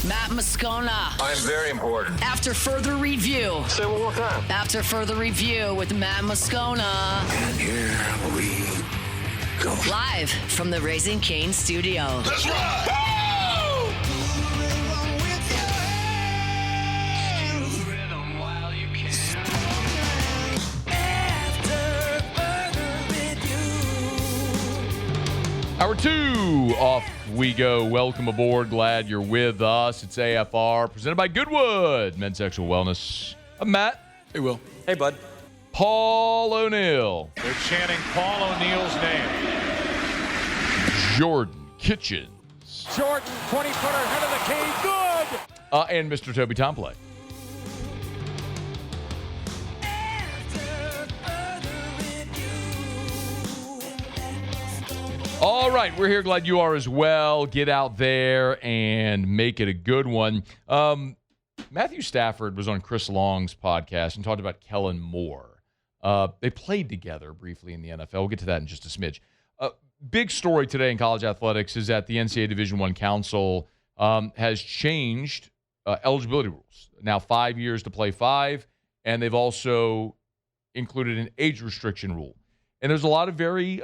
Matt Moscona. I'm very important. After further review. Say one more time. After further review with Matt Moscona. And here we go. Live from the Raising Cane studio. Let's ride! Hour 2, off we go. Welcome aboard. Glad you're with us. It's AFR, presented by Goodwood Men's Sexual Wellness. I'm Matt. Hey, Will. Hey, bud. Paul O'Neill. They're chanting Paul O'Neill's name. Jordan Kitchens. Jordan, 20-footer, head of the cane, good! And Mr. Toby Tomplay. All right, we're here. Glad you are as well. Get out there and make it a good one. Matthew Stafford was on Chris Long's podcast and talked about Kellen Moore. They played together briefly in the NFL. We'll get to that in just a smidge. Big story today in college athletics is that the NCAA Division I Council has changed eligibility rules. Now 5 years to play 5, and they've also included an age restriction rule. And there's a lot of very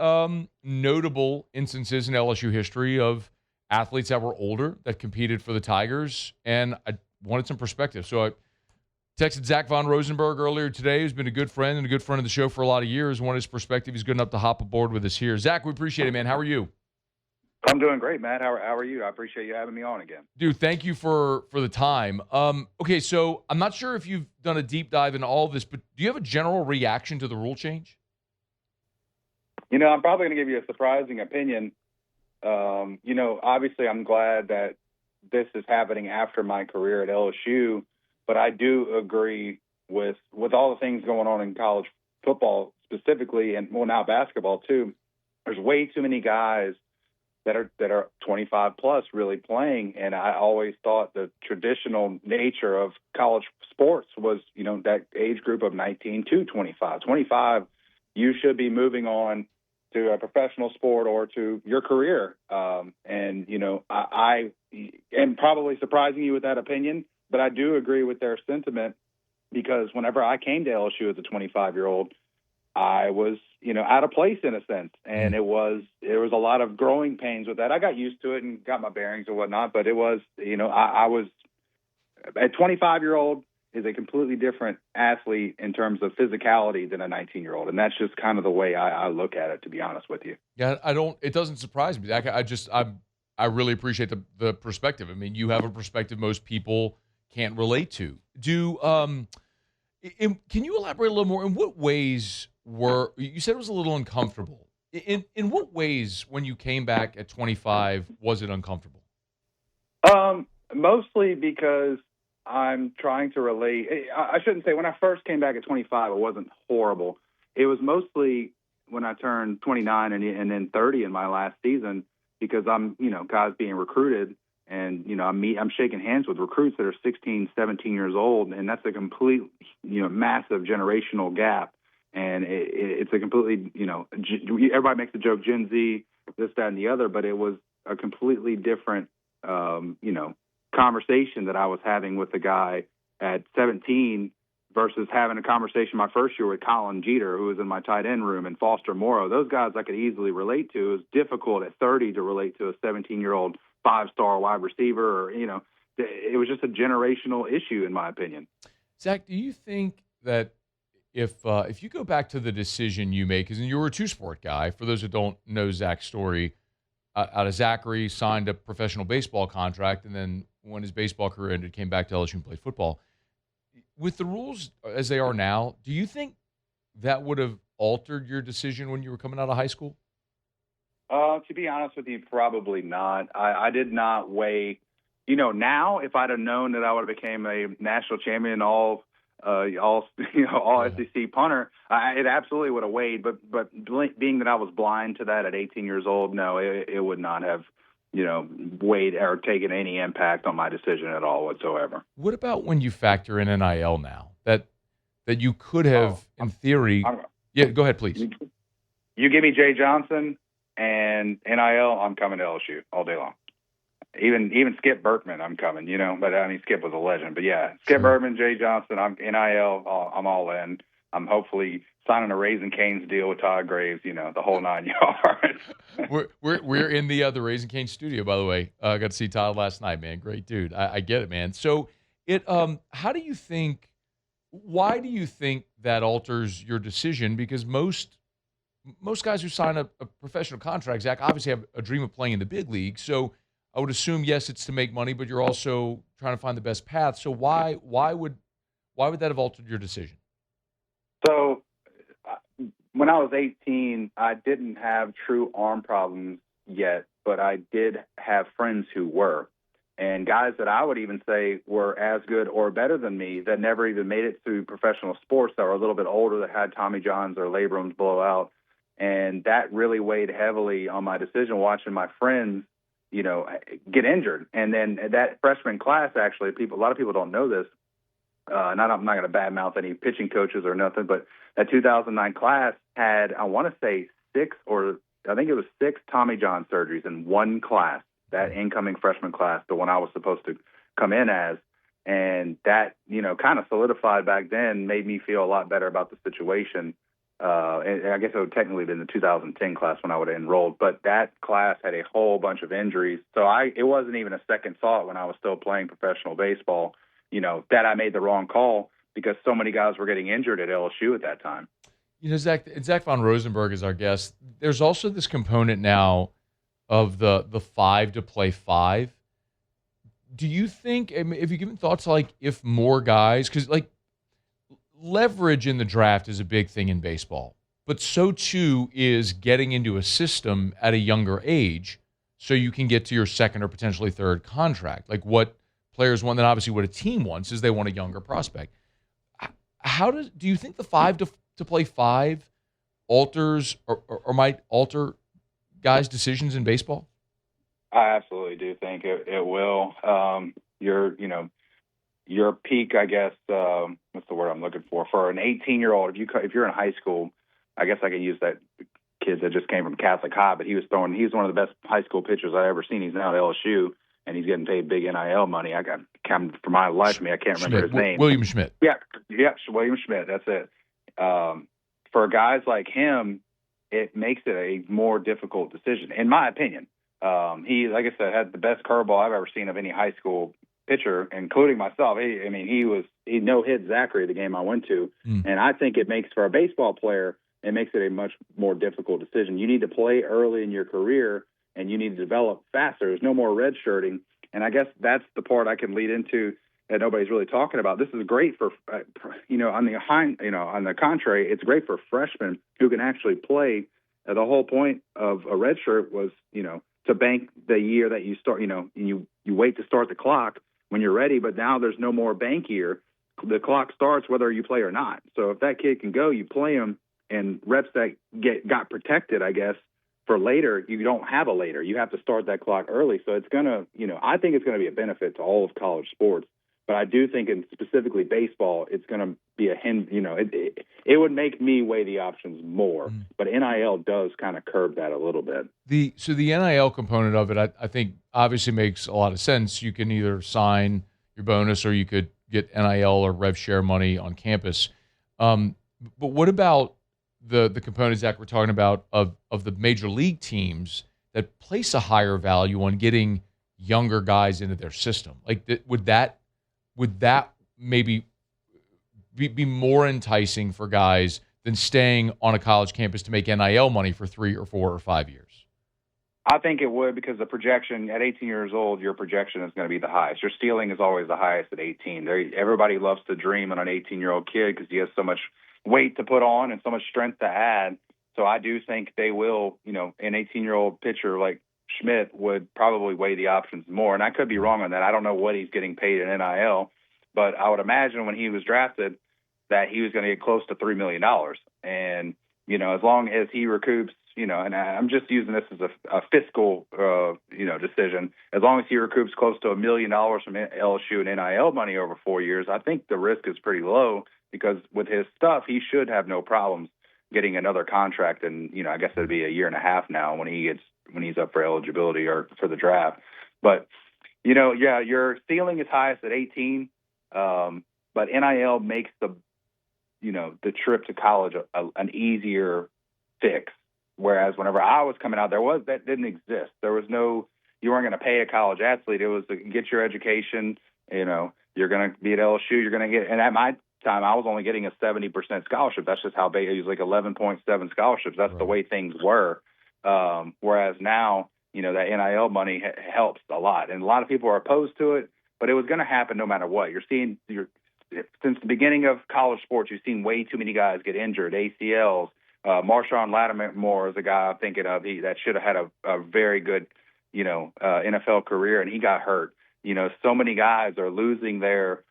notable instances in LSU history of athletes that were older that competed for the Tigers, and I wanted some perspective. So I texted Zach Von Rosenberg earlier today, who's been a good friend and a good friend of the show for a lot of years. Wanted his perspective. He's good enough to hop aboard with us here. Zach, we appreciate it, man. How are you? I'm doing great, Matt. How are you? I appreciate you having me on again. Dude, thank you for the time. Okay, so I'm not sure if you've done a deep dive into all of this, but do you have a general reaction to the rule change? You know, I'm probably going to give you a surprising opinion. Obviously I'm glad that this is happening after my career at LSU, but I do agree with all the things going on in college football specifically, and well, now basketball too. There's way too many guys that are 25 plus really playing, and I always thought the traditional nature of college sports was, that age group of 19 to 25. 25, you should be moving on to a professional sport or to your career. I am probably surprising you with that opinion, but I do agree with their sentiment, because whenever I came to LSU as a 25-year-old, I was, out of place in a sense. And there was a lot of growing pains with that. I got used to it and got my bearings and whatnot, but it was, I was a 25-year-old is a completely different athlete in terms of physicality than a 19-year-old. And that's just kind of the way I look at it, to be honest with you. Yeah, it doesn't surprise me. I really appreciate the perspective. I mean, you have a perspective most people can't relate to. Can you elaborate a little more? In what ways you said it was a little uncomfortable. In what ways, when you came back at 25, was it uncomfortable? Mostly because I'm trying to relate. I shouldn't say when I first came back at 25, it wasn't horrible. It was mostly when I turned 29 and then 30 in my last season, because I'm, guys being recruited, and, I'm shaking hands with recruits that are 16, 17 years old. And that's a complete, massive generational gap. And it's a completely, everybody makes the joke, Gen Z, this, that, and the other, but it was a completely different, conversation that I was having with the guy at 17 versus having a conversation my first year with Colin Jeter, who was in my tight end room, and Foster Morrow. Those guys I could easily relate to. It was difficult at 30 to relate to a 17-year-old 5-star wide receiver, or, it was just a generational issue, in my opinion. Zach, do you think that if you go back to the decision you made, because you were a two-sport guy, for those who don't know Zach's story, out of Zachary, signed a professional baseball contract, and then when his baseball career ended, came back to LSU and played football. With the rules as they are now, do you think that would have altered your decision when you were coming out of high school? To be honest with you, probably not. I did not weigh, now if I'd have known that I would have became a national champion, all SEC punter, it absolutely would have weighed. But being that I was blind to that at 18 years old, no, it would not have, weighed or taken any impact on my decision at all whatsoever. What about when you factor in NIL now? That you could have, in theory. Yeah, go ahead, please. You give me Jay Johnson and NIL, I'm coming to LSU all day long. even Skip Bertman, I'm coming, but I mean, Skip was a legend, but yeah, Skip Bertman, Jay Johnson, I'm NIL, I'm all in. I'm hopefully signing a Raising Cane's deal with Todd Graves, the whole 9 yards. We're in the Raising Cane's studio, by the way. I got to see Todd last night, man. Great dude. I get it, man. So why do you think that alters your decision? Because most guys who sign a professional contract, Zach, obviously have a dream of playing in the big league. So I would assume, yes, it's to make money, but you're also trying to find the best path. So why would that have altered your decision? So when I was 18, I didn't have true arm problems yet, but I did have friends who were. And guys that I would even say were as good or better than me that never even made it through professional sports, that were a little bit older, that had Tommy Johns or labrums blow out. And that really weighed heavily on my decision, watching my friends, get injured. And then that freshman class, actually, a lot of people don't know this. I'm not going to badmouth any pitching coaches or nothing, but that 2009 class had, I want to say, 6 Tommy John surgeries in one class, that incoming freshman class, the one I was supposed to come in as. And that, kind of solidified back then, made me feel a lot better about the situation. And I guess it would technically been the 2010 class when I would have enrolled, but that class had a whole bunch of injuries. So it wasn't even a second thought when I was still playing professional baseball, that I made the wrong call, because so many guys were getting injured at LSU at that time. Zach Von Rosenberg is our guest. There's also this component now of the 5 to play 5. Do you think, if you've given thoughts, like, if more guys, because like leverage in the draft is a big thing in baseball, but so too is getting into a system at a younger age so you can get to your second or potentially third contract. Like what players want, then obviously what a team wants is they want a younger prospect. Do you think the 5 to play 5 alters or might alter guys' decisions in baseball? I absolutely do think it will. Your peak, I guess, what's the word I'm looking for an 18-year-old, if you're in high school, I guess I could use that kid that just came from Catholic High, but he's one of the best high school pitchers I've ever seen. He's now at LSU, and he's getting paid big NIL money. For my life, I can't remember his name. William Schmidt. Yeah, William Schmidt, that's it. For guys like him, it makes it a more difficult decision, in my opinion. He, like I said, had the best curveball I've ever seen of any high school pitcher, including myself. He no-hit Zachary the game I went to, and I think it makes, for a baseball player, it makes it a much more difficult decision. You need to play early in your career, and you need to develop faster. There's no more redshirting, and I guess that's the part I can lead into that nobody's really talking about. This is great for, on the contrary, it's great for freshmen who can actually play. The whole point of a redshirt was, to bank the year that you start, you wait to start the clock when you're ready, but now there's no more bank year. The clock starts whether you play or not. So if that kid can go, you play him, and reps that got protected, I guess, for later, you don't have a later. You have to start that clock early. So it's going to, I think it's going to be a benefit to all of college sports. But I do think in specifically baseball, it's going to be it would make me weigh the options more. But NIL does kind of curb that a little bit. The NIL component of it, I think, obviously makes a lot of sense. You can either sign your bonus or you could get NIL or rev share money on campus. But what about the components that we're talking about of the major league teams that place a higher value on getting younger guys into their system? Like, would that maybe be more enticing for guys than staying on a college campus to make NIL money for 3 or 4 or 5 years? I think it would, because the projection at 18 years old, your projection is going to be the highest. Your ceiling is always the highest at 18. Everybody loves to dream on an 18-year-old kid because he has so much weight to put on and so much strength to add. So I do think they will, an 18-year-old pitcher like Schmidt would probably weigh the options more. And I could be wrong on that. I don't know what he's getting paid in NIL, but I would imagine when he was drafted that he was going to get close to $3 million. And, as long as he recoups, and I'm just using this as a fiscal, decision, as long as he recoups close to $1 million from LSU and NIL money over 4 years, I think the risk is pretty low, because with his stuff, he should have no problems getting another contract. And, I guess it'd be a year and a half now when he's up for eligibility or for the draft. But your ceiling is highest at 18, but NIL makes the trip to college an easier fix. Whereas whenever I was coming out, that didn't exist. There was no, you weren't going to pay a college athlete. It was to get your education. You're going to be at LSU. You're going to get, and at my time, I was only getting a 70% scholarship. That's just how big it was, like 11.7 scholarships. That's the way things were. Whereas now, that NIL money helps a lot. And a lot of people are opposed to it, but it was going to happen no matter what. Since the beginning of college sports, you've seen way too many guys get injured, ACLs. Marshawn Lattimore is a guy I'm thinking of that should have had a very good, NFL career, and he got hurt. So many guys are losing their,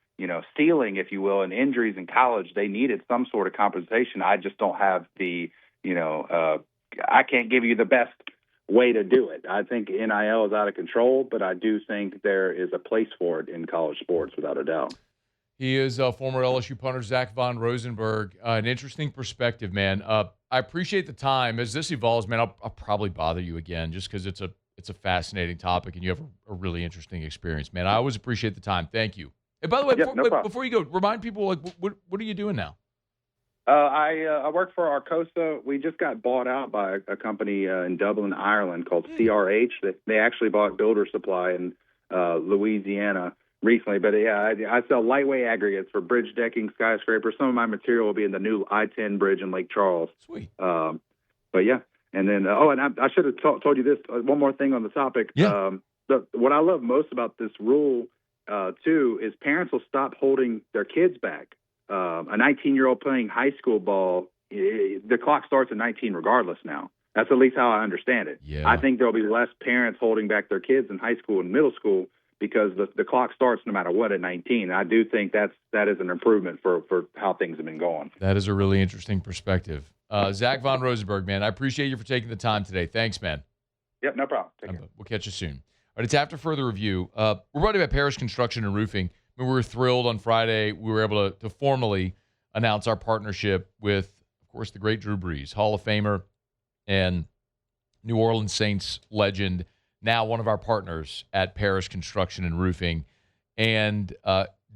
ceiling, if you will, and injuries in college. They needed some sort of compensation. I just don't have the, I can't give you the best way to do it. I think NIL is out of control, but I do think there is a place for it in college sports, without a doubt. He is former LSU punter Zach Von Rosenberg. An interesting perspective, man. I appreciate the time. As this evolves, man, I'll probably bother you again just because it's a fascinating topic and you have a really interesting experience, man. I always appreciate the time. Thank you. And by the way, before you go, remind people, what are you doing now? I work for Arcosa. We just got bought out by a company in Dublin, Ireland called CRH. They actually bought Builder Supply in Louisiana recently. But yeah, I sell lightweight aggregates for bridge decking, skyscrapers. Some of my material will be in the new I-10 bridge in Lake Charles. Sweet. But yeah, and then and I should have told you this. One more thing on the topic. Yeah. What I love most about this rule too is parents will stop holding their kids back. A 19-year-old playing high school ball, the clock starts at 19 regardless now. That's at least how I understand it. Yeah. I think there'll be less parents holding back their kids in high school and middle school because the clock starts no matter what at 19. I do think that is an improvement for how things have been going. That is a really interesting perspective. Zach Von Rosenberg, man, I appreciate you for taking the time today. Thanks, man. Yep, no problem. Take care. We'll catch you soon. All right, it's After Further Review. We're brought to you by Parish Construction and Roofing. We were thrilled on Friday. We were able to formally announce our partnership with, of course, the great Drew Brees, Hall of Famer and New Orleans Saints legend, now one of our partners at Parish Construction and Roofing. And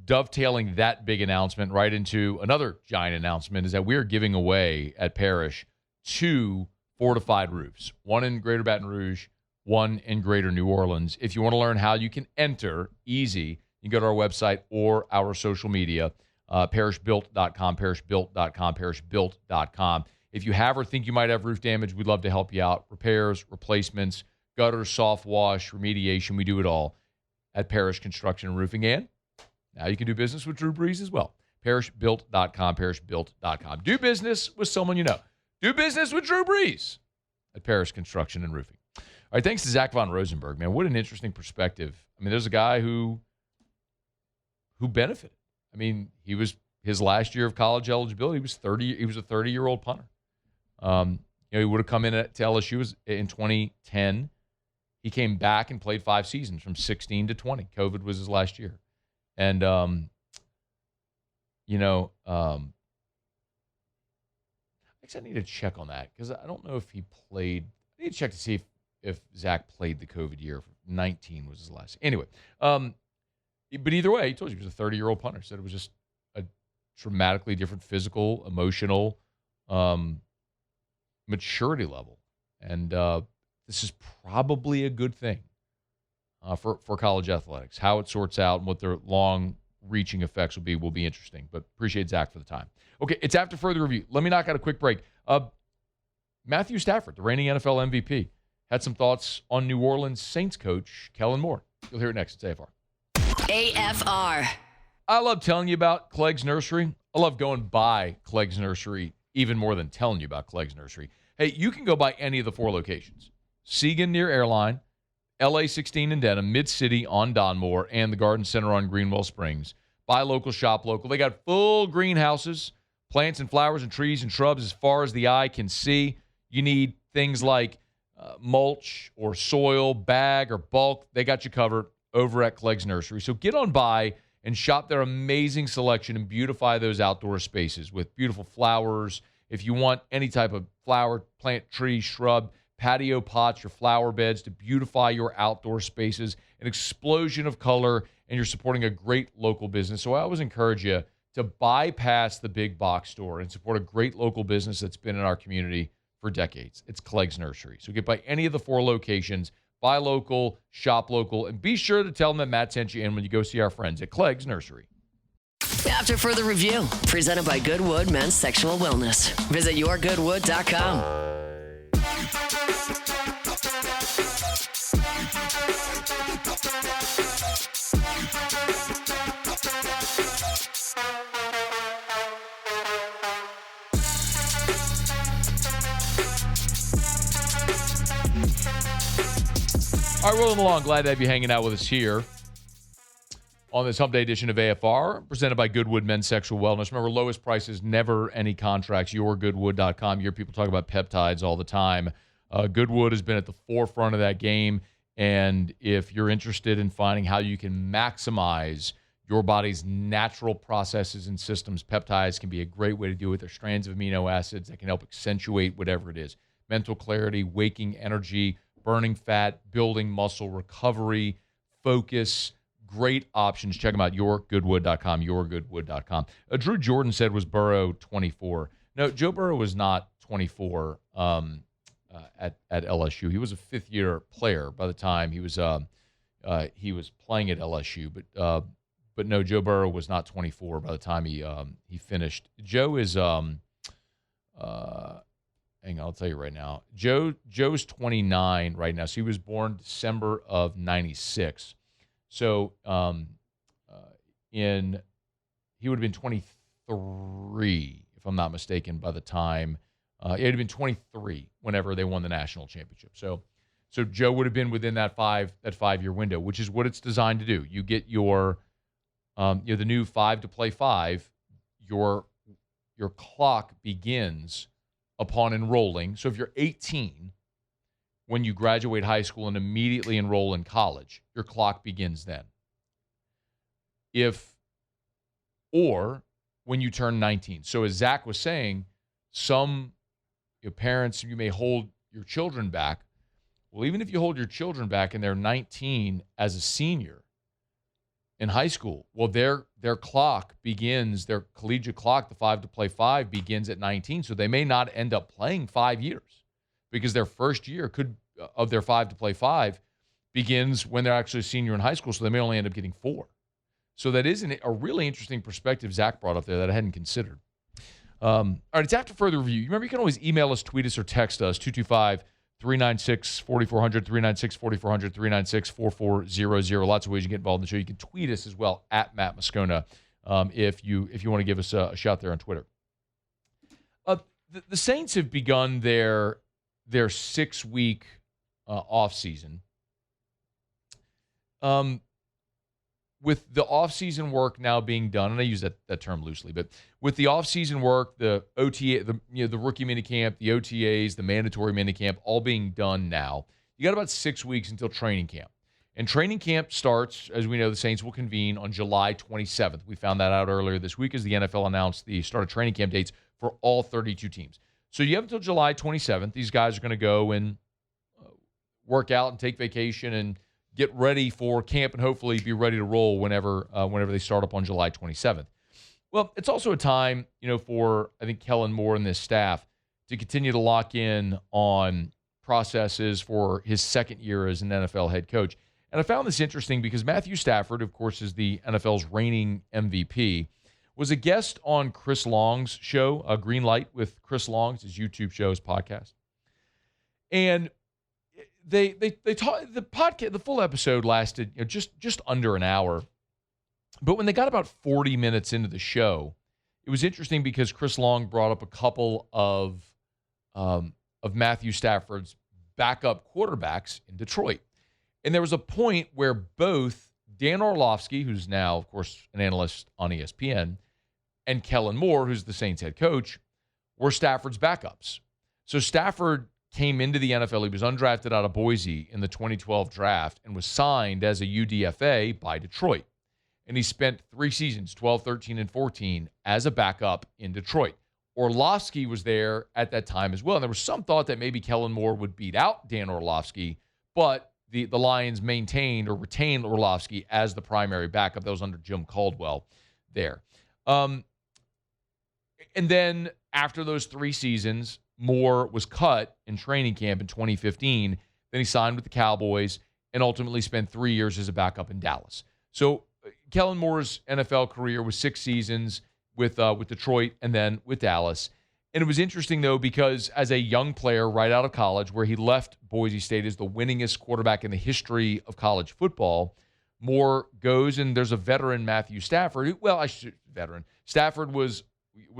dovetailing that big announcement right into another giant announcement is that we are giving away at Parish 2 fortified roofs, one in Greater Baton Rouge, one in Greater New Orleans. If you want to learn how you can enter, easy, you can go to our website or our social media, parishbuilt.com, parishbuilt.com, parishbuilt.com. If you have or think you might have roof damage, we'd love to help you out. Repairs, replacements, gutters, soft wash, remediation, we do it all at Parish Construction and Roofing. And now you can do business with Drew Brees as well. Parishbuilt.com, parishbuilt.com. Do business with someone you know. Do business with Drew Brees at Parish Construction and Roofing. All right, thanks to Zach Von Rosenberg, man. What an interesting perspective. I mean, there's a guy who benefited. I mean, his last year of college eligibility, he was a 30-year-old punter. He would have come in to LSU in 2010. He came back and played 5 seasons from 16 to 20. COVID was his last year. And, I guess I need to check on that because I don't know if he played. I need to check to see if Zach played the COVID year. 19 was his last. Anyway, but either way, he told you he was a 30-year-old punter. Said it was just a dramatically different physical, emotional, maturity level. And this is probably a good thing for college athletics. How it sorts out and what their long-reaching effects will be interesting. But appreciate Zach for the time. Okay, it's After Further Review. Let me knock out a quick break. Matthew Stafford, the reigning NFL MVP, had some thoughts on New Orleans Saints coach Kellen Moore. You'll hear it next at AFR. AFR. I love telling you about Clegg's Nursery. I love going by Clegg's Nursery even more than telling you about Clegg's Nursery. Hey, you can go by any of the 4 locations. Siegen near Airline, LA 16 in Denham, Mid-City on Donmore, and the Garden Center on Greenwell Springs. Buy local, shop local. They got full greenhouses, plants and flowers and trees and shrubs as far as the eye can see. You need things like mulch or soil, bag or bulk. They got you covered over at Clegg's Nursery. So get on by and shop their amazing selection and beautify those outdoor spaces with beautiful flowers. If you want any type of flower, plant, tree, shrub, patio pots, your flower beds to beautify your outdoor spaces, an explosion of color, and you're supporting a great local business. So I always encourage you to bypass the big box store and support a great local business that's been in our community for decades. It's Clegg's Nursery. So get by any of the 4 locations, buy local, shop local, and be sure to tell them that Matt sent you in when you go see our friends at Clegg's Nursery. After further review, presented by Goodwood Men's Sexual Wellness. Visit yourgoodwood.com. All right, rolling along. Glad to have you hanging out with us here on this Hump Day edition of AFR, presented by Goodwood Men's Sexual Wellness. Remember, lowest prices, never any contracts. Yourgoodwood.com. You hear people talk about peptides all the time. Goodwood has been at the forefront of that game, and if you're interested in finding how you can maximize your body's natural processes and systems, peptides can be a great way to do it. They're strands of amino acids that can help accentuate whatever it is. Mental clarity, waking energy, burning fat, building muscle, recovery, focus, great options. Check them out, yourgoodwood.com, yourgoodwood.com. Drew Jordan said, was Burrow 24? No, Joe Burrow was not 24 at LSU. He was a fifth-year player by the time he was playing at LSU. But no, Joe Burrow was not 24 by the time he finished. Joe is hang on, I'll tell you right now. Joe's 29 right now. So he was born December of 96. So he would have been 23, if I'm not mistaken, by the time it would have been 23 whenever they won the national championship. So Joe would have been within that 5-year window, which is what it's designed to do. You get your the new 5 to play 5. Your clock begins upon enrolling. So if you're 18 when you graduate high school and immediately enroll in college, your clock begins then. Or when you turn 19. So as Zach was saying, some parents, you may hold your children back. Well, even if you hold your children back and they're 19 as a senior in high school, well, their clock begins, their collegiate clock, the 5 to play 5, begins at 19. So they may not end up playing 5 years because their first year of their 5 to play 5 begins when they're actually a senior in high school. So they may only end up getting 4. So that is a really interesting perspective Zach brought up there that I hadn't considered. All right, it's after further review. Remember, you can always email us, tweet us, or text us, 225-396-4400, 396-4400, 396-4400. Lots of ways you can get involved in the show. You can tweet us as well, at Matt Moscona, if you want to give us a shout there on Twitter. The Saints have begun their 6-week offseason. With the offseason work now being done, and I use that term loosely, but with the offseason work, the OTA, the rookie minicamp, the OTAs, the mandatory minicamp, all being done now, you got about 6 weeks until training camp. And training camp starts, as we know, the Saints will convene on July 27th. We found that out earlier this week as the NFL announced the start of training camp dates for all 32 teams. So you have until July 27th. These guys are going to go and work out and take vacation and get ready for camp and hopefully be ready to roll whenever they start up on July 27th. Well, it's also a time, for, I think, Kellen Moore and this staff to continue to lock in on processes for his second year as an NFL head coach. And I found this interesting because Matthew Stafford, of course, is the NFL's reigning MVP, was a guest on Chris Long's show, Green Light with Chris Long, his YouTube show, his podcast. And they talked, the podcast, the full episode lasted just under an hour. But when they got about 40 minutes into the show, it was interesting because Chris Long brought up a couple of Matthew Stafford's backup quarterbacks in Detroit. And there was a point where both Dan Orlovsky, who's now, of course, an analyst on ESPN, and Kellen Moore, who's the Saints head coach, were Stafford's backups. So Stafford came into the NFL. He was undrafted out of Boise in the 2012 draft and was signed as a UDFA by Detroit. And he spent 3 seasons, 12, 13, and 14, as a backup in Detroit. Orlovsky was there at that time as well. And there was some thought that maybe Kellen Moore would beat out Dan Orlovsky, but the Lions maintained or retained Orlovsky as the primary backup. That was under Jim Caldwell there. And then after those 3 seasons, Moore was cut in training camp in 2015. Then he signed with the Cowboys and ultimately spent 3 years as a backup in Dallas. So Kellen Moore's NFL career was 6 seasons with Detroit and then with Dallas. And it was interesting, though, because as a young player right out of college, where he left Boise State as the winningest quarterback in the history of college football, Moore goes, and there's a veteran, Matthew Stafford. Stafford was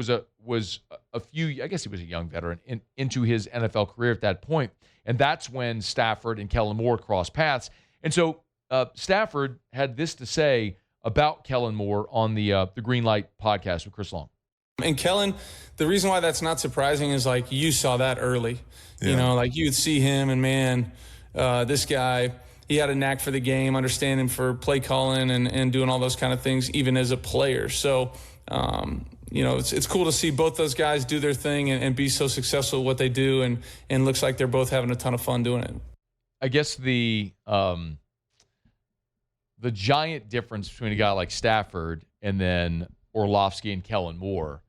a few, I guess he was a young veteran into his NFL career at that point. And that's when Stafford and Kellen Moore crossed paths. And so Stafford had this to say about Kellen Moore on the Green Light podcast with Chris Long. And Kellen, the reason why that's not surprising is, like, you saw that early. Yeah. You know, like, you would see him, and man, this guy, he had a knack for the game, understanding for play calling and doing all those kind of things, even as a player. So, you know, it's cool to see both those guys do their thing and be so successful at what they do, and looks like they're both having a ton of fun doing it. I guess the giant difference between a guy like Stafford and then Orlovsky and Kellen Moore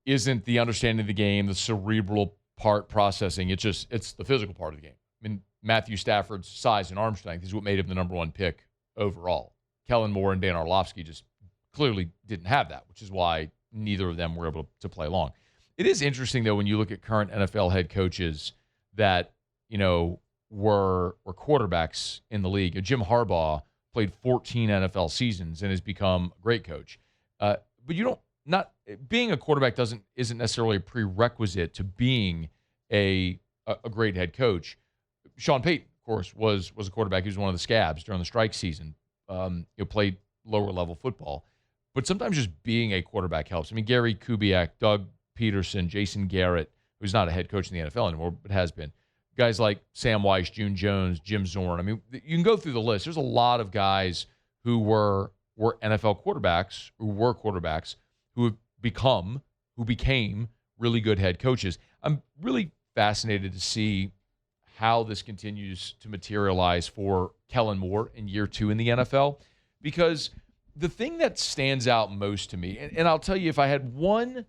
isn't the understanding of the game, the cerebral part processing. It's the physical part of the game. I mean, Matthew Stafford's size and arm strength is what made him the number 1 pick overall. Kellen Moore and Dan Orlovsky just clearly didn't have that, which is why neither of them were able to play long. It is interesting, though, when you look at current NFL head coaches that, you know, were quarterbacks in the league. Jim Harbaugh played 14 NFL seasons and has become a great coach. But being a quarterback isn't necessarily a prerequisite to being a great head coach. Sean Payton, of course, was a quarterback. He was one of the scabs during the strike season. Played lower level football. But sometimes just being a quarterback helps. I mean, Gary Kubiak, Doug Peterson, Jason Garrett, who's not a head coach in the NFL anymore, but has been. Guys like Sam Weiss, June Jones, Jim Zorn. I mean, you can go through the list. There's a lot of guys who were NFL quarterbacks, who became really good head coaches. I'm really fascinated to see how this continues to materialize for Kellen Moore in year 2 in the NFL, because the thing that stands out most to me, and I'll tell you, if I had one,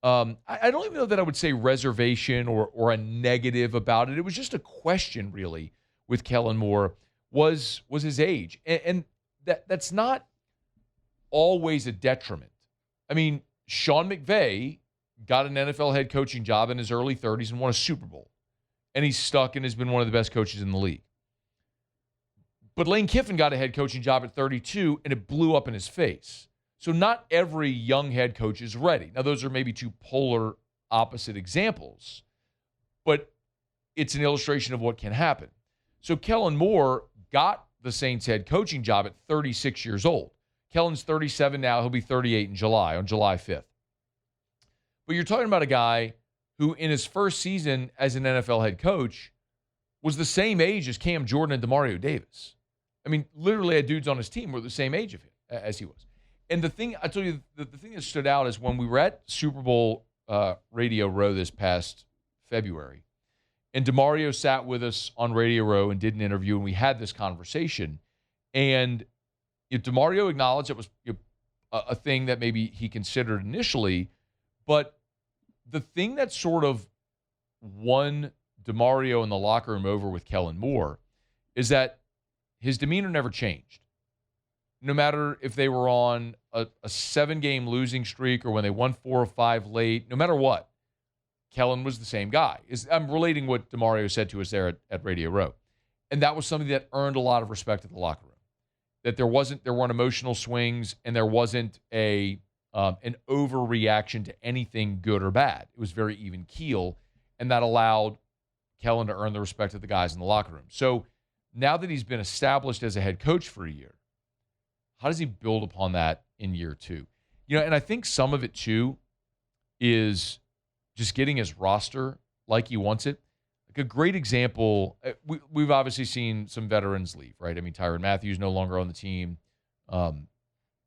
I don't even know that I would say reservation or a negative about it. It was just a question, really, with Kellen Moore, was his age. And that's not always a detriment. I mean, Sean McVay got an NFL head coaching job in his early 30s and won a Super Bowl. And he's stuck and has been one of the best coaches in the league. But Lane Kiffin got a head coaching job at 32, and it blew up in his face. So not every young head coach is ready. Now, those are maybe 2 polar opposite examples, but it's an illustration of what can happen. So Kellen Moore got the Saints head coaching job at 36 years old. Kellen's 37 now. He'll be 38 in July, on July 5th. But you're talking about a guy who, in his first season as an NFL head coach, was the same age as Cam Jordan and DeMario Davis. I mean, literally, dudes on his team were the same age of him as he was. And the thing, I told you, the thing that stood out is when we were at Super Bowl Radio Row this past February, and DeMario sat with us on Radio Row and did an interview, and we had this conversation. And DeMario acknowledged it was a thing that maybe he considered initially, but the thing that sort of won DeMario in the locker room over with Kellen Moore is that his demeanor never changed. No matter if they were on a 7-game losing streak or when they won 4 or 5 late, no matter what, Kellen was the same guy. I'm relating what DeMario said to us there at Radio Row. And that was something that earned a lot of respect at the locker room. That there weren't emotional swings, and there wasn't an overreaction to anything good or bad. It was very even keel, and that allowed Kellen to earn the respect of the guys in the locker room. So now that he's been established as a head coach for a year, how does he build upon that in year 2? And I think some of it too is just getting his roster like he wants it. Like a great example, we've obviously seen some veterans leave, right? I mean, Tyrann Mathieu no longer on the team.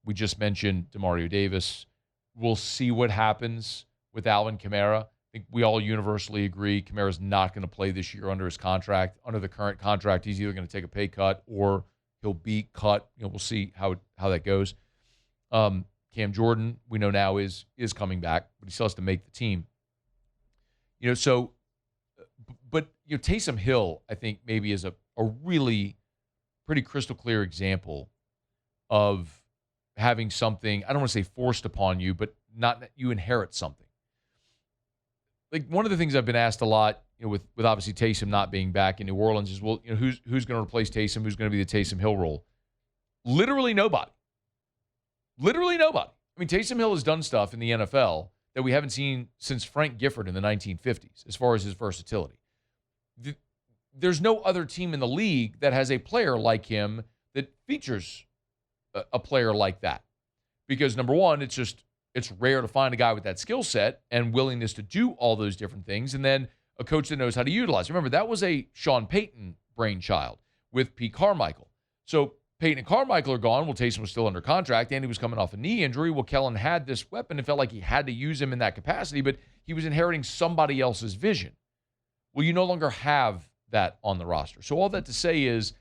We just mentioned DeMario Davis. We'll see what happens with Alvin Kamara. I think we all universally agree Kamara's not going to play this year under his contract. Under the current contract, he's either going to take a pay cut or he'll be cut. We'll see how that goes. Cam Jordan, we know now, is coming back, but he still has to make the team. But Taysom Hill, I think, maybe is a really pretty crystal clear example of having something, I don't want to say forced upon you, but not that you inherit something. Like, one of the things I've been asked a lot, with obviously Taysom not being back in New Orleans is, well, who's going to replace Taysom? Who's going to be the Taysom Hill role? Literally nobody. Literally nobody. I mean, Taysom Hill has done stuff in the NFL that we haven't seen since Frank Gifford in the 1950s, as far as his versatility. There's no other team in the league that has a player like him that features a player like that. Because, number one, it's rare to find a guy with that skill set and willingness to do all those different things, and then a coach that knows how to utilize. Remember, that was a Sean Payton brainchild with Pete Carmichael. So Payton and Carmichael are gone. Well, Taysom was still under contract, and he was coming off a knee injury. Well, Kellen had this weapon and felt like he had to use him in that capacity, but he was inheriting somebody else's vision. Well, you no longer have that on the roster. So all that to say is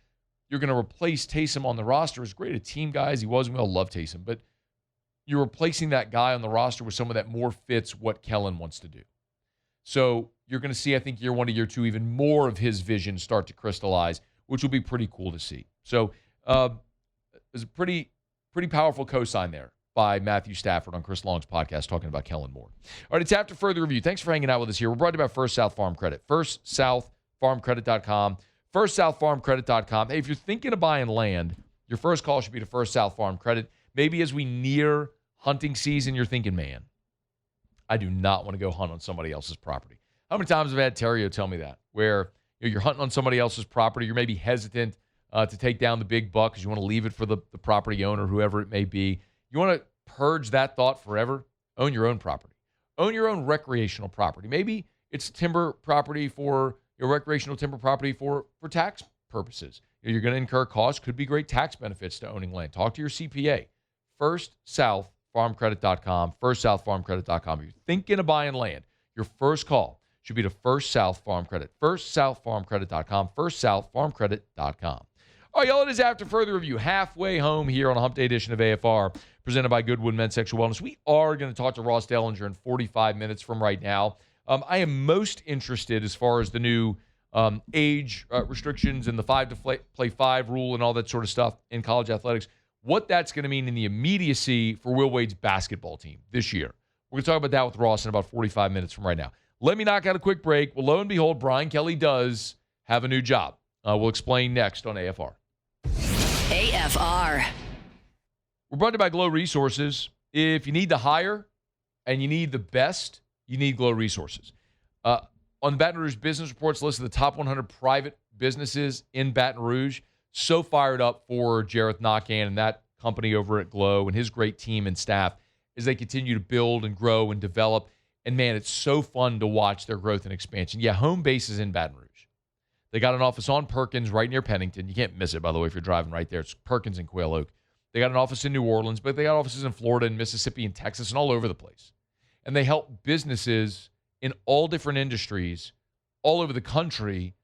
you're going to replace Taysom on the roster. As great a team guy as he was, and we all love Taysom, but you're replacing that guy on the roster with someone that more fits what Kellen wants to do. So you're going to see, I think, year one to year two, even more of his vision start to crystallize, which will be pretty cool to see. So there's a pretty powerful cosign there by Matthew Stafford on Chris Long's podcast talking about Kellen Moore. All right, it's after further review. Thanks for hanging out with us here. We're brought to you by First South Farm Credit. FirstSouthFarmCredit.com. FirstSouthFarmCredit.com. Hey, if you're thinking of buying land, your first call should be to First South Farm Credit. Maybe as we near hunting season, you're thinking, man, I do not want to go hunt on somebody else's property. How many times have I had Terrio tell me that, where you're hunting on somebody else's property, you're maybe hesitant to take down the big buck because you want to leave it for the property owner, whoever it may be. You want to purge that thought forever? Own your own property. Own your own recreational property. Maybe it's timber property for your recreational timber property for tax purposes. You're going to incur costs. Could be great tax benefits to owning land. Talk to your CPA. FirstSouthFarmCredit.com. FirstSouthFarmCredit.com. If you're thinking of buying land, your first call should be to First South Farm Credit. FirstSouthFarmCredit.com. FirstSouthFarmCredit.com. All right, y'all, it is after further review. Halfway home here on a Hump Day edition of AFR, presented by Goodwood Men's Sexual Wellness. We are going to talk to Ross Dellinger in 45 minutes from right now. I am most interested as far as the new age restrictions and the 5-to-play-5 rule and all that sort of stuff in college athletics, what that's going to mean in the immediacy for Will Wade's basketball team this year. We're going to talk about that with Ross in about 45 minutes from right now. Let me knock out a quick break. Well, lo and behold, Brian Kelly does have a new job. We'll explain next on AFR. AFR. We're brought to you by Glow Resources. If you need to hire and you need the best, you need Glow Resources. On the Baton Rouge Business Report's list of the top 100 private businesses in Baton Rouge, so fired up for Jareth Knockan and that company over at Glow and his great team and staff as they continue to build and grow and develop. And, man, it's so fun to watch their growth and expansion. Yeah, home base is in Baton Rouge. They got an office on Perkins right near Pennington. You can't miss it, by the way, if you're driving right there. It's Perkins and Quail Oak. They got an office in New Orleans, but they got offices in Florida and Mississippi and Texas and all over the place. And they help businesses in all different industries all over the country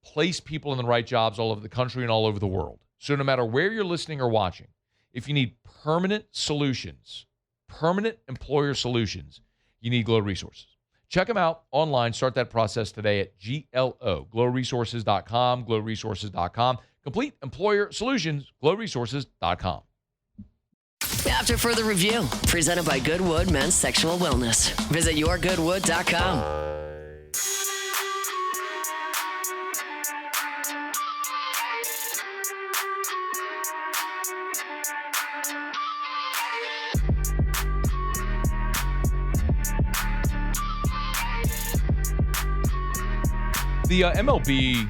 place people in the right jobs all over the country and all over the world. So no matter where you're listening or watching, if you need permanent solutions, permanent employer solutions, you need Glow Resources. Check them out online. Start that process today at glowresources.com, glowresources.com. Complete employer solutions, glowresources.com. After further review, presented by Goodwood Men's Sexual Wellness. Visit yourgoodwood.com. The MLB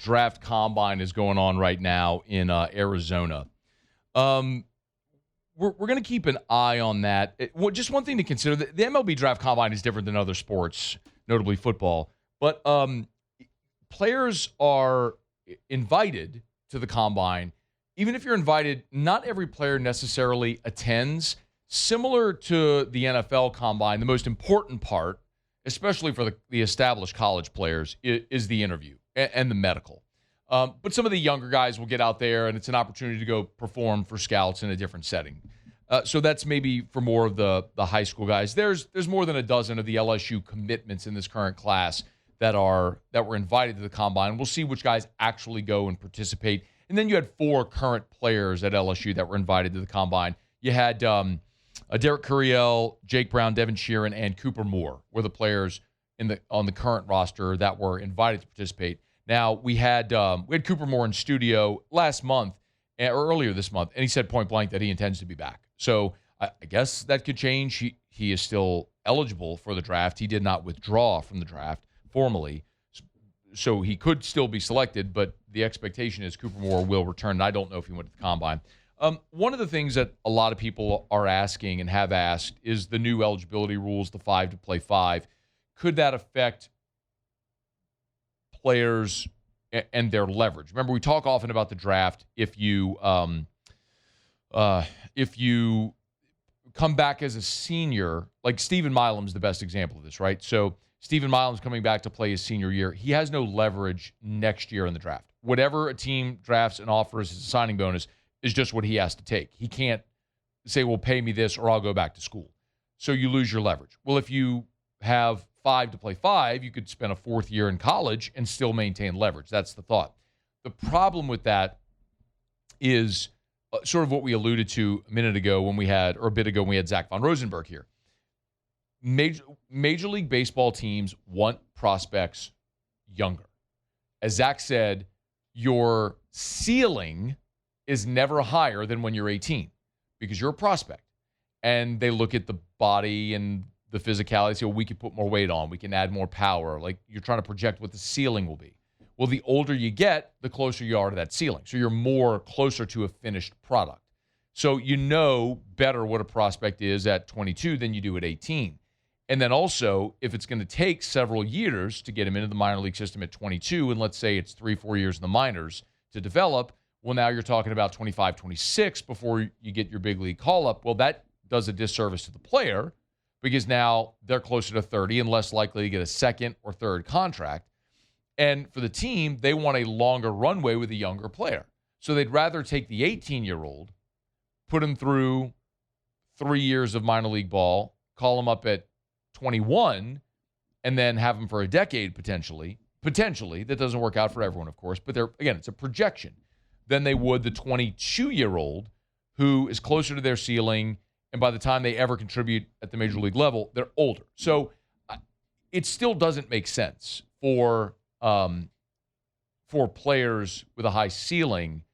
draft combine is going on right now in Arizona. We're going to keep an eye on that. Just one thing to consider, the MLB draft combine is different than other sports, notably football. But players are invited to the combine. Even if you're invited, not every player necessarily attends. similar to the NFL Combine, the most important part, especially for the established college players, is the interview and the medical. But some of the younger guys will get out there, and it's an opportunity to go perform for scouts in a different setting. So that's maybe for more of the high school guys. There's more than a dozen of the LSU commitments in this current class that were invited to the Combine. We'll see which guys actually go and participate. And then you had 4 current players at LSU that were invited to the Combine. You had Derek Curiel, Jake Brown, Devin Sheeran, and Cooper Moore were the players on the current roster that were invited to participate. Now, we had Cooper Moore in studio last month, or earlier this month, and he said point blank that he intends to be back. So I guess that could change. He is still eligible for the draft. He did not withdraw from the draft formally, so he could still be selected, but the expectation is Cooper Moore will return, and I don't know if he went to the Combine. One of the things that a lot of people are asking and have asked is the new eligibility rules, the 5 to play 5. Could that affect players and their leverage? Remember, we talk often about the draft. If you come back as a senior, like Stephen Milam's the best example of this, right? So Stephen Milam's coming back to play his senior year. He has no leverage next year in the draft. Whatever a team drafts and offers as a signing bonus is just what he has to take. He can't say, well, pay me this or I'll go back to school. So you lose your leverage. Well, if you have 5 to play 5, you could spend a 4th year in college and still maintain leverage. That's the thought. The problem with that is sort of what we alluded to a bit ago when we had Zach Von Rosenberg here. Major League Baseball teams want prospects younger. As Zach said, your ceiling is never higher than when you're 18 because you're a prospect. And they look at the body and the physicality, say, well, we can put more weight on, we can add more power. Like, you're trying to project what the ceiling will be. Well, the older you get, the closer you are to that ceiling. So you're more closer to a finished product. So you know better what a prospect is at 22 than you do at 18. And then also, if it's going to take several years to get him into the minor league system at 22, and let's say it's 3-4 years in the minors to develop, well, now you're talking about 25, 26 before you get your big league call-up. Well, that does a disservice to the player because now they're closer to 30 and less likely to get a second or third contract. And for the team, they want a longer runway with a younger player. So they'd rather take the 18-year-old, put him through 3 years of minor league ball, call him up at 21, and then have him for a decade potentially. Potentially. That doesn't work out for everyone, of course. But it's a projection. Than they would the 22-year-old who is closer to their ceiling, and by the time they ever contribute at the major league level, they're older. So it still doesn't make sense for players with a high ceiling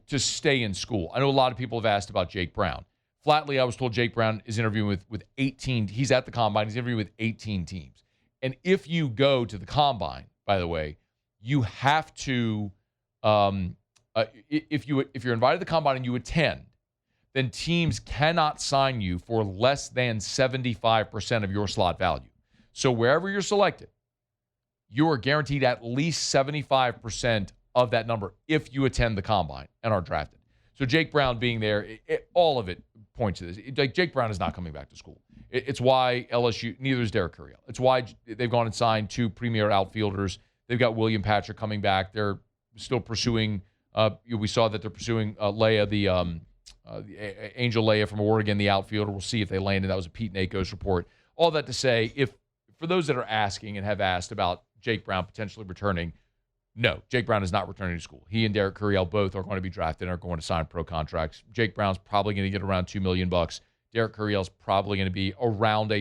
to stay in school. I know a lot of people have asked about Jake Brown. Flatly, I was told Jake Brown is interviewing with 18. He's at the Combine. He's interviewing with 18 teams. And if you go to the Combine, by the way, you have to if you're invited to the Combine and you attend, then teams cannot sign you for less than 75% of your slot value. So wherever you're selected, you are guaranteed at least 75% of that number if you attend the Combine and are drafted. So Jake Brown being there, all of it points to this. Like, Jake Brown is not coming back to school. It's why LSU, neither is Derek Curiel. It's why they've gone and signed 2 premier outfielders. They've got William Patrick coming back. They're still pursuing we saw that they're pursuing Leia, the Angel Leia from Oregon, the outfielder. We'll see if they landed. That was a Pete Nakos report. All that to say, if for those that are asking and have asked about Jake Brown potentially returning, no, Jake Brown is not returning to school. He and Derek Curiel both are going to be drafted and are going to sign pro contracts. Jake Brown's probably going to get around $2 million. Derek Curiel's probably going to be around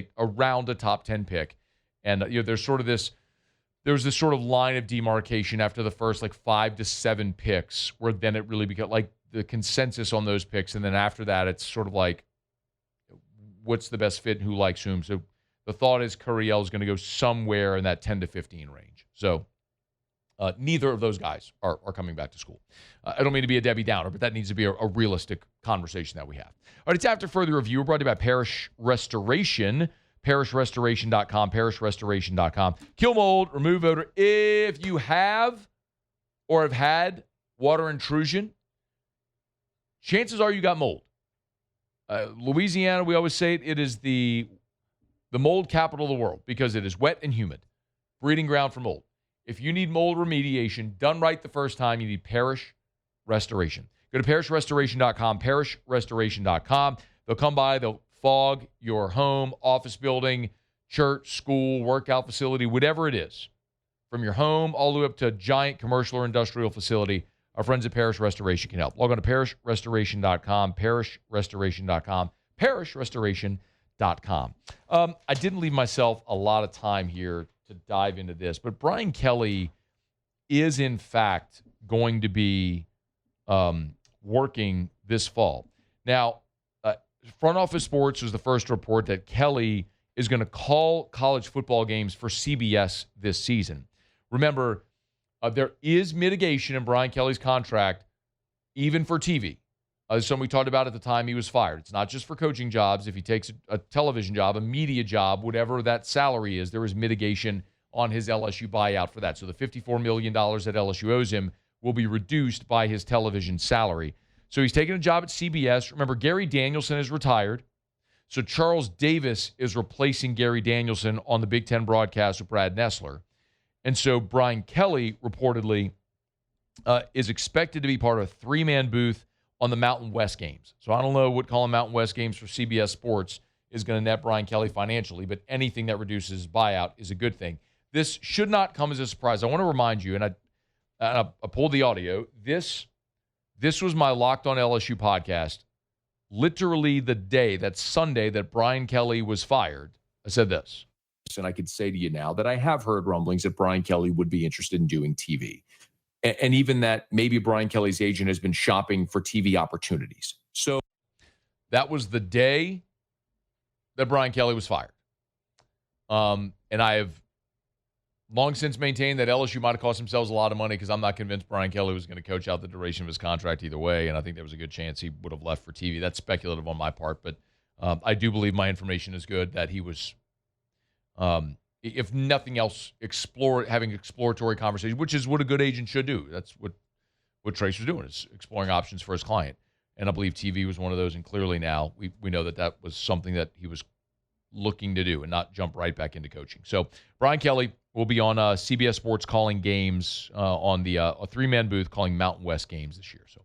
a top 10 pick. And there's this sort of line of demarcation after the first 5 to 7 picks, where then it really becomes like the consensus on those picks, and then after that, it's sort of like what's the best fit and who likes whom. So the thought is Curiel is going to go somewhere in that 10 to 15 range. So neither of those guys are coming back to school. I don't mean to be a Debbie Downer, but that needs to be a realistic conversation that we have. All right, it's After Further Review. We're brought to you by Parish Restoration. ParishRestoration.com, ParishRestoration.com. Kill mold, remove odor. If you have or have had water intrusion, chances are you got mold. Louisiana, we always say it is the mold capital of the world because it is wet and humid, breeding ground for mold. If you need mold remediation done right the first time, you need Parish Restoration. Go to parishrestoration.com, parishrestoration.com. They'll come by, they'll fog your home, office building, church, school, workout facility, whatever it is. From your home all the way up to a giant commercial or industrial facility, our friends at Parish Restoration can help. Log on to parishrestoration.com, parishrestoration.com, parishrestoration.com. I didn't leave myself a lot of time here to dive into this, but Brian Kelly is, in fact, going to be working this fall. Now, Front Office Sports was the first to report that Kelly is going to call college football games for CBS this season. Remember, there is mitigation in Brian Kelly's contract, even for TV. Something we talked about at the time he was fired. It's not just for coaching jobs. If he takes a television job, a media job, whatever that salary is, there is mitigation on his LSU buyout for that. So the $54 million that LSU owes him will be reduced by his television salary. So he's taking a job at CBS. Remember, Gary Danielson is retired. So Charles Davis is replacing Gary Danielson on the Big Ten broadcast with Brad Nessler. And so Brian Kelly reportedly is expected to be part of a three-man booth on the Mountain West games. So I don't know what calling Mountain West games for CBS Sports is going to net Brian Kelly financially, but anything that reduces his buyout is a good thing. This should not come as a surprise. I want to remind you, and I pulled the audio. This was my Locked on LSU podcast. Literally the day, that Sunday that Brian Kelly was fired, I said this. And I could say to you now that I have heard rumblings that Brian Kelly would be interested in doing TV. And even that maybe Brian Kelly's agent has been shopping for TV opportunities. So that was the day that Brian Kelly was fired. And I have long since maintained that LSU might have cost themselves a lot of money because I'm not convinced Brian Kelly was going to coach out the duration of his contract either way, and I think there was a good chance he would have left for TV. That's speculative on my part, but I do believe my information is good that he was, if nothing else, having exploratory conversations, which is what a good agent should do. That's what Trace was doing, is exploring options for his client. And I believe TV was one of those, and clearly now we know that was something that he was looking to do and not jump right back into coaching. So Brian Kelly will be on CBS Sports calling games on the a three-man booth calling Mountain West games this year. So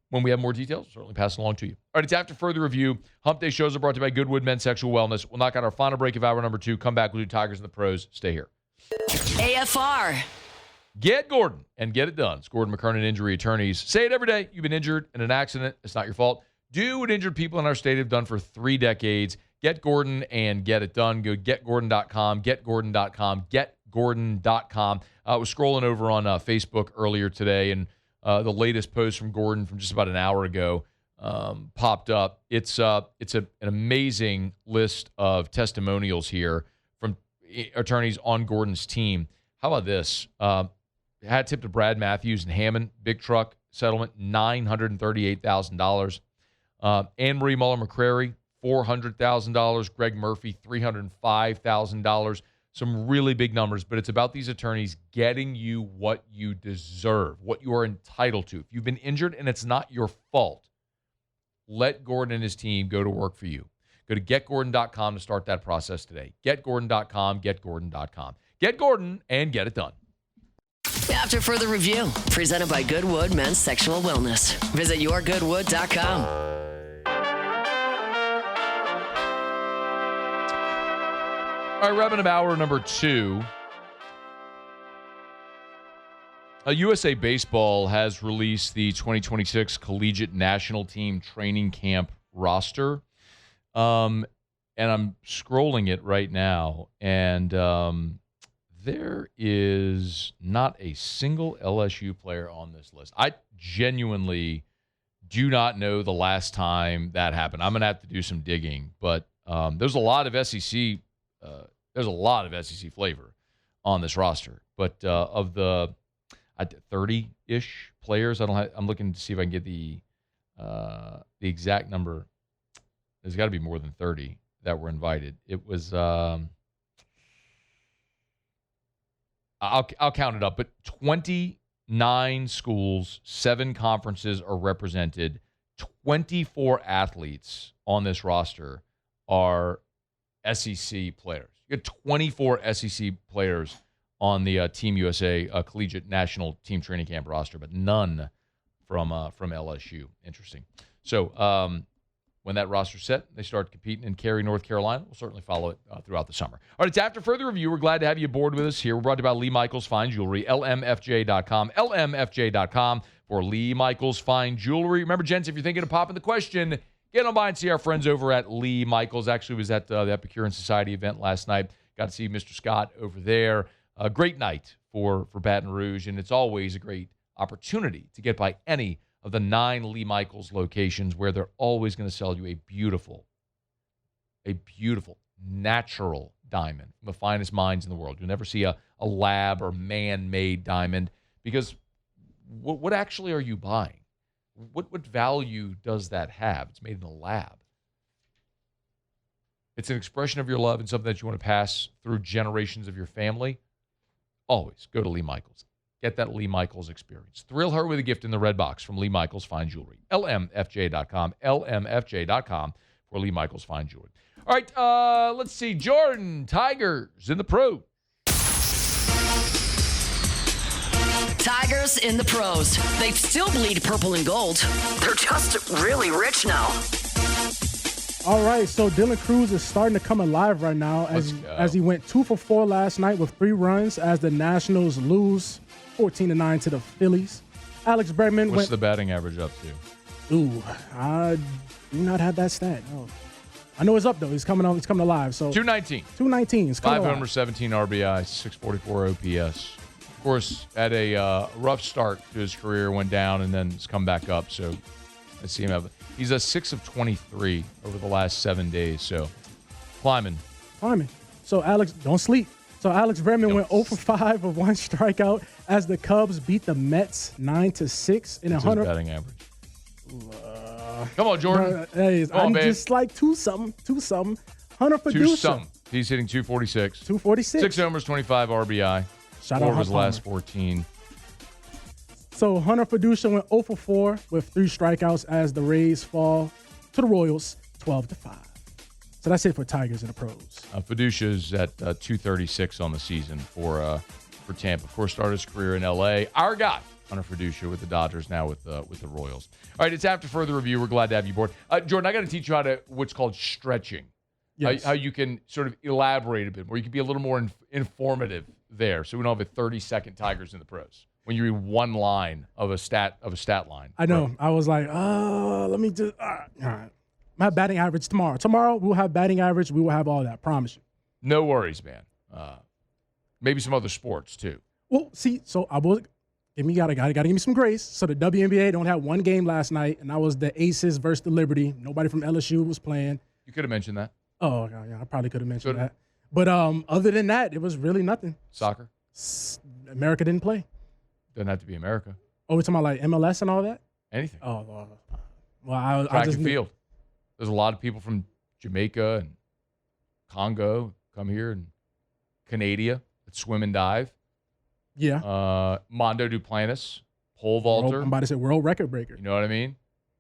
when we have more details, certainly pass it along to you. All right, it's After Further Review. Hump Day shows are brought to you by Goodwood Men's Sexual Wellness. We'll knock out our final break of hour number 2. Come back. We'll do Tigers and the Pros. Stay here. AFR. Get Gordon and get it done. It's Gordon McKernan Injury Attorneys. Say it every day. You've been injured in an accident. It's not your fault. Do what injured people in our state have done for 3 decades. Get Gordon and get it done. Go getgordon.com, getgordon.com, getgordon.com. I was scrolling over on Facebook earlier today, and the latest post from Gordon from just about an hour ago popped up. It's an amazing list of testimonials here from attorneys on Gordon's team. How about this? Hat tip to Brad Matthews and Hammond, big truck settlement, $938,000. Anne-Marie Muller-McCrary, $400,000. Greg Murphy, $305,000. Some really big numbers, but it's about these attorneys getting you what you deserve, what you are entitled to. If you've been injured and it's not your fault, let Gordon and his team go to work for you. Go to getgordon.com to start that process today. Getgordon.com, getgordon.com. Get Gordon and get it done. After Further Review, presented by Goodwood Men's Sexual Wellness. Visit yourgoodwood.com. All right, wrapping up hour number 2. USA Baseball has released the 2026 Collegiate National Team Training Camp roster. And I'm scrolling it right now, and there is not a single LSU player on this list. I genuinely do not know the last time that happened. I'm going to have to do some digging, but there's a lot of SEC flavor on this roster. But of the 30-ish players, I'm looking to see if I can get the exact number. There's got to be more than 30 that were invited. It was I'll count it up, but 29 schools, 7 conferences are represented. 24 athletes on this roster are SEC players. You got 24 SEC players on the Team USA Collegiate National Team Training Camp roster, but none from LSU. Interesting. So when that roster's set, they start competing in Cary, North Carolina. We'll certainly follow it throughout the summer. All right, it's After Further Review. We're glad to have you aboard with us here. We're brought to you by Lee Michaels Fine Jewelry, lmfj.com, lmfj.com for Lee Michaels Fine Jewelry. Remember, gents, if you're thinking of popping the question, get on by and see our friends over at Lee Michaels. Actually, was at the Epicurean Society event last night. Got to see Mr. Scott over there. A great night for Baton Rouge, and it's always a great opportunity to get by any of the 9 Lee Michaels locations where they're always going to sell you a beautiful natural diamond from the finest mines in the world. You'll never see a lab or man-made diamond because what actually are you buying? What value does that have? It's made in a lab. It's an expression of your love and something that you want to pass through generations of your family. Always go to Lee Michaels. Get that Lee Michaels experience. Thrill her with a gift in the red box from Lee Michaels Fine Jewelry. lmfj.com, lmfj.com for Lee Michaels Fine Jewelry. All right, let's see. Jordan, Tigers in the pros. Tigers in the pros. They still bleed purple and gold. They're just really rich now. All right, so Dylan Cruz is starting to come alive right now as he went 2 for 4 last night with 3 runs as the Nationals lose 14-9 to the Phillies. Alex Bregman What's the batting average up to? Ooh, I do not have that stat. No. I know it's up though. He's coming alive. So 219. 219. 5 homers, 17 RBI, 644 OPS. Of course, had a rough start to his career, went down, and then has come back up. So let's see him have. He's a 6 of 23 over the last 7 days. So climbing. So Alex, don't sleep. So Alex Bregman went 0 for 5 with 1 strikeout as the Cubs beat the Mets 9-6 in a 100. Batting average. Come on, Jordan. I'm just like 2-something. Hunter Fiducia. He's hitting 246. 246. 6 homers, 25 RBI. Shout 4 out of his Palmer. last 14. So Hunter Fiducia went 0 for 4 with 3 strikeouts as the Rays fall to the Royals 12-5. So that's it for Tigers in the pros. Fiducia's at 236 on the season for Tampa. Of course, started his career in L.A. Our guy, Hunter Fiducia, with the Dodgers, now with the Royals. All right, it's After Further Review. We're glad to have you aboard. Jordan, I got to teach you how to what's called stretching. Yes. How you can sort of elaborate a bit, where you can be a little more informative there, so we don't have a 30-second Tigers in the pros. When you read one line of a stat line. I know. I was like, let me just. All right. I have batting average tomorrow. Tomorrow we'll have batting average. We will have all that. Promise you. No worries, man. Maybe some other sports too. Well, see, so I was. Gotta give me some grace. So the WNBA don't have one game last night, and that was the Aces versus the Liberty. Nobody from LSU was playing. You could have mentioned that. Oh, yeah, I probably could have mentioned that. But other than that, it was really nothing. Soccer. America didn't play. Doesn't have to be America. Oh, we're talking about like MLS and all that? Anything. Oh, well, Track and field. There's a lot of people from Jamaica and Congo come here, and Canada that swim and dive. Yeah. Mondo Duplantis, pole vaulter. I'm about to say world record breaker. You know what I mean?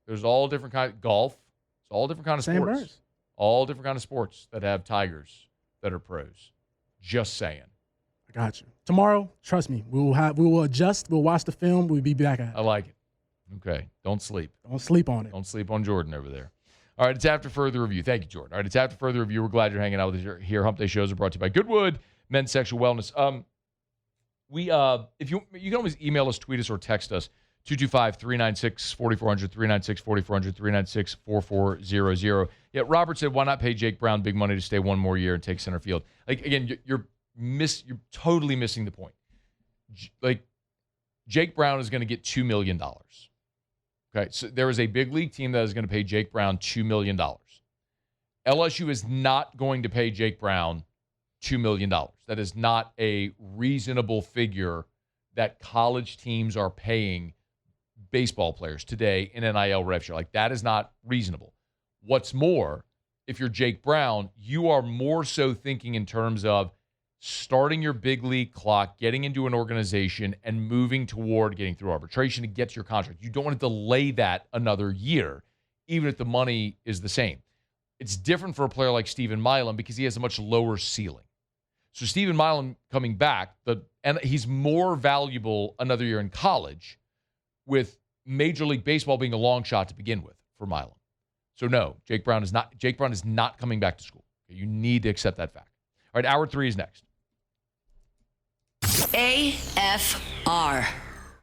There's all different kind of golf. It's all different kind of Sam sports. Burns. All different kind of sports that have Tigers that are pros. Just saying. I got you. Tomorrow, trust me, we will adjust. We'll watch the film. We'll be back at it. I like it. Okay. Don't sleep. Don't sleep on it. Don't sleep on Jordan over there. All right, it's After Further Review. Thank you, Jordan. All right, it's After Further Review. We're glad you're hanging out with us here. Hump Day shows are brought to you by Goodwood Men's Sexual Wellness. If you can always email us, tweet us, or text us 225-396-4400, 396-4400, 396-4400. Yeah, Robert said, why not pay Jake Brown big money to stay one more year and take center field? Like, again, you're totally missing the point. Jake Brown is going to get $2 million. Okay, so there is a big league team that is going to pay Jake Brown $2 million. LSU is not going to pay Jake Brown $2 million. That is not a reasonable figure that college teams are paying baseball players today in NIL rev share. Like, that is not reasonable. What's more, if you're Jake Brown, you are more so thinking in terms of starting your big league clock, getting into an organization, and moving toward getting through arbitration to get to your contract. You don't want to delay that another year. even if the money is the same. It's different for a player like Stephen Milam because he has a much lower ceiling. So Stephen Milam coming back, and he's more valuable another year in college, with Major League Baseball being a long shot to begin with for Milam. So no, Jake Brown is not coming back to school. You need to accept that fact. All right, hour 3 is next. AFR.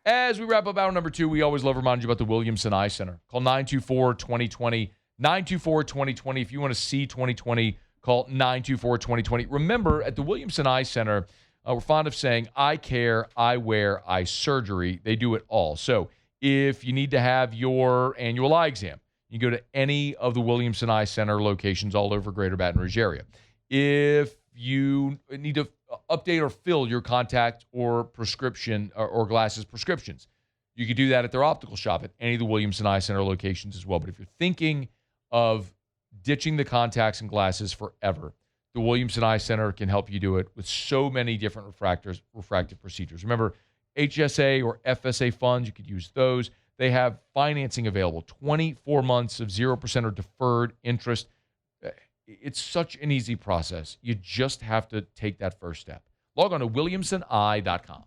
As we wrap up hour number 2, we always love reminding you about the Williamson Eye Center. Call 924-2020, 924-2020. If you want to see 2020, call 924-2020. Remember, at the Williamson Eye Center, we're fond of saying eye care, eyewear, eye surgery. They do it all. So if you need to have your annual eye exam, you can go to any of the Williamson Eye Center locations all over Greater Baton Rouge area. If you need to update or fill your contact or prescription or glasses prescriptions, you can do that at their optical shop at any of the Williamson Eye Center locations as well. But if you're thinking of ditching the contacts and glasses forever, the Williamson Eye Center can help you do it with so many different refractive procedures. Remember, HSA or FSA funds, you could use those. They have financing available, 24 months of 0% or deferred interest. It's such an easy process. You just have to take that first step. Log on to williamsoneye.com.